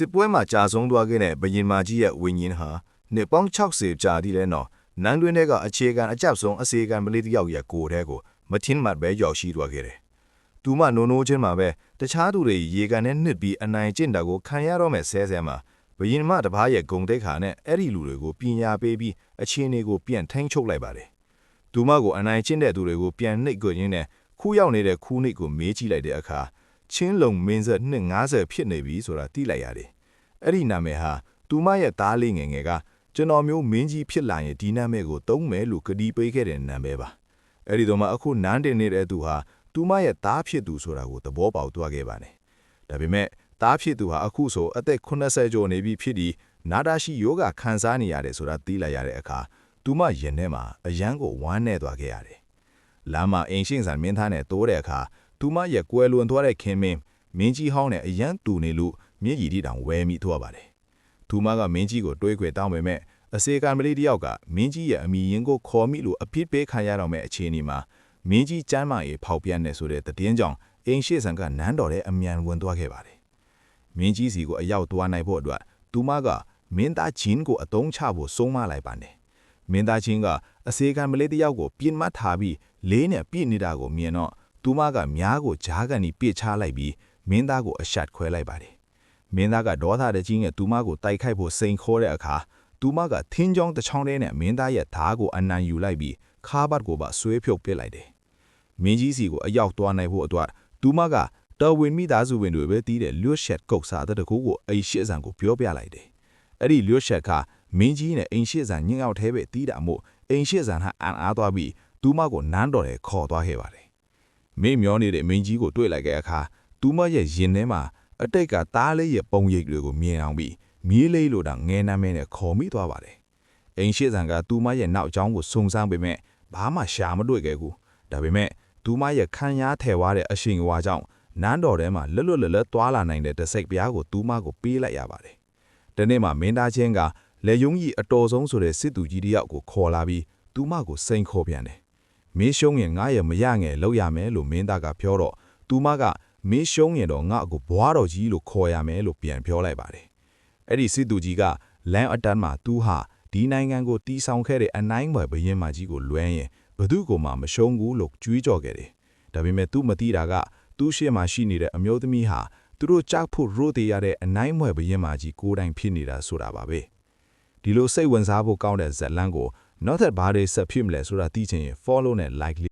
စစ်ပွဲမှာကြာဆုံးသွားခဲ့တဲ့ဘရင်မကြီးရဲ့ဝိညာဉ်ဟာနှစ်ပေါင်း60ကြာသည့်လဲနော်နန်းတွင်းထဲကအခြေခံအကျပ်ဆုံးအစေခံမလေးတစ်ယောက်ရဲ့ကိုယ်ထဲကိုမထင်းမှတ်ပဲရောက်ရှိသွားခဲ့တယ်။သူမနိုးချင်းမှာပဲတခြားသူတွေရေကန်နဲ့နှစ်ပြီးအနိုင်ကျင့်တာကိုခံရတော့မဲ့ဆဲမှာဘရင်မတစ်ပါးရဲ့ဂုံတိတ်ခါနဲ့အဲ့ဒီလူတွေကိုပညာပေးပြီးအခြေအနေကိုပြန်ထိန်းချုပ်လိုက်ပါတယ်။သူမကိုအနိုင်ကျင့်တဲ့သူတွေကိုပြန်နှိပ်ကွရင်းနဲ့ခူးရောက်နေတဲ့ခူးနှိပ်ကိုမေးကြည့်လိုက်တဲ့အခါချင်းလုံမင်းဆက်နှစ်90ဖြစ်နေပြီဆိုတာသိလိုက်ရတယ်။အဲ့ဒီနာမည်ဟာသူမရဲ့သားလေးငယ်ငယ်ကကျွန်တော်မျိုးမင်းကြီးဖြစ်လာရင်ဒီနာမည်ကိုသုံးမယ်လို့ကတိပေးခဲ့တဲ့နာမည်ပါ။အဲ့ဒီတော့မှအခုနန်းတင်နေတဲ့သူဟာသူမရဲ့သားဖြစ်သူဆိုတာကိုသဘောပေါက်သွားခဲ့ပါတယ်။ဒါပေမဲ့သားဖြစ်သူဟာအခုဆိုအသက်80ကျော်နေပြီဖြစ်ပြီးနာတာရှိယောဂခံစားနေရတယ်ဆိုတာသိလိုက်ရတဲ့အခါသူမရင်ထဲမှာအယမ်းကိုဝမ်းနည်းသွားခဲ့ရတယ်။လမ်းမှာအိမ်ရှင်ဆန်မင်းသားနဲ့တိုးတဲ့အခါသူမရဲ့ကွယ်လွန်သွားတဲ့ခင်မင်းကြီးဟောင်းနဲ့အယမ်းတူနေလို့မျက်ရည်တိတောင်ဝဲမိသွားပါတယ်။သူမကမင်းကြီးကိုတွေးခွေတောင်းပေမဲ့အစေခံမလေးတယောက်ကမင်းကြီးရဲ့အမိရင်ကိုခေါ်မိလို့အပြစ်ပေးခံရတော့မဲ့အခြေအနေမှာမင်းကြီးကျမ်းမာရေးဖောက်ပြန်နေဆိုတဲ့သတင်းကြောင့်အိမ်ရှိဆန်ကနန်းတော်ထဲအမြန်ဝင်သွားခဲ့ပါတယ်။မင်းကြီးစီကိုအရောက်သွားနိုင်ဖို့အတွက်သူမကမင်းသားချင်းကိုအတုံးချဖို့ဆုံးမလိုက်ပါတယ်။မင်းသားချင်းကအစေခံမလေးတယောက်ကိုပြင်းမထားပြီးလေးနဲ့ပြစ်နေတာကိုမြင်တော့သူမကမြားကိုဂျားကန်ပြီးပြစ်ချလိုက်ပြီးမင်းသားကိုအရှတ်ခွဲလိုက်ပါတယ်။မင်းသားကဒေါသတကြီးနဲ့သူမကိုတိုက်ခိုက်ဖို့စိန်ခေါ်တဲ့အခါသူမကထင်းကြောင်းတစ်ချောင်းနဲ့မင်းသားရဲ့ဓားကိုအနံယူလိုက်ပြီးခါးပတ်ကိုပါဆွဲဖြုတ်ပစ်လိုက်တယ်။မင်းကြီးစီကိုအရောက်သွားနိုင်ဖို့အတွက်သူမကတော်ဝင်မိသားစုဝင်တွေပဲတီးတဲ့လျှွတ်ရှက်ကုတ်စားတဲ့တကူကိုအိမ်ရှိဆန်ကိုပြောပြလိုက်တယ်။အဲ့ဒီလျှွတ်ရှက်ကမင်းကြီးနဲ့အိမ်ရှိဆန်ညင်အောင်ထဲပဲတီးတာမို့အိမ်ရှိဆန်ဟာအံ့အားသွားပြီးသူမကိုနန်းတော်ထဲခေါ်သွားခဲ့ပါတယ်။မိမျောနေတဲ့မင်းကြီးကိုတွေ့လိုက်တဲ့အခါသူမရဲ့ရင်ထဲမှာအတိတ်ကသားလေးရဲ့ပုံရိပ်တွေကိုမြင်အောင်ပြီးမြေးလေးလိုတောင်ငဲနာမဲနဲ့ခေါ်မိသွားပါတယ်။အိမ်ရှိဆန်ကသူမရဲ့နောက်ကျောင်းကိုစုံစမ်းပေမဲ့ဘာမှရှာမတွေ့ခဲ့ဘူး။ဒါပေမဲ့သူမရဲ့ခံရထဲဝါတဲ့အရှင်အဝါကြောင့်နန်းတော်ထဲမှာလွတ်လွတ်လပ်လပ်သွားလာနိုင်တဲ့တစိတ်ပြားကိုသူမကိုပေးလိုက်ရပါတယ်။ဒီနေ့မှာမင်းသားချင်းကလက်ယုံကြီးအတော်ဆုံးဆိုတဲ့စစ်သူကြီးတယောက်ကိုခေါ်လာပြီးသူမကိုစိန်ခေါ်ပြန်တယ်။မင်းရှုံးရင်ငါရဲ့မရငယ်လောက်ရမယ်လို့မင်းသားကပြောတော့သူမကမင်းရှုံးရင်တော့ငါ့ကိုဘွားတော်ကြီးလို့ခေါ်ရမယ်လို့ပြန်ပြောလိုက်ပါတယ်။အဲ့ဒီစစ်သူကြီးကလမ်းအတန်းမှာသူဟာဒီနိုင်ငံကိုတီးဆောင်ခဲ့တဲ့အနိုင်ွယ်ဘရင်မကြီးကိုလွှဲရင်ဘသူကိုမှမရှုံးဘူးလို့ကြွေးကြော်ခဲ့တယ်။ဒါပေမဲ့သူမသိတာကသူ့ရှေ့မှာရှိနေတဲ့အမျိုးသမီးဟာသူတို့ကြောက်ဖို့ရိုးသေးရတဲ့အနိုင်ွယ်ဘရင်မကြီးကိုယ်တိုင်ဖြစ်နေတာဆိုတာပါပဲ။ဒီလိုစိတ်ဝင်စားဖို့ကောင်းတဲ့ဇာတ်လမ်းကိုနောက်ထပ်ဘာတွေဆက်ဖြစ်မလဲဆိုတာသိချင်ရင် follow နဲ့ like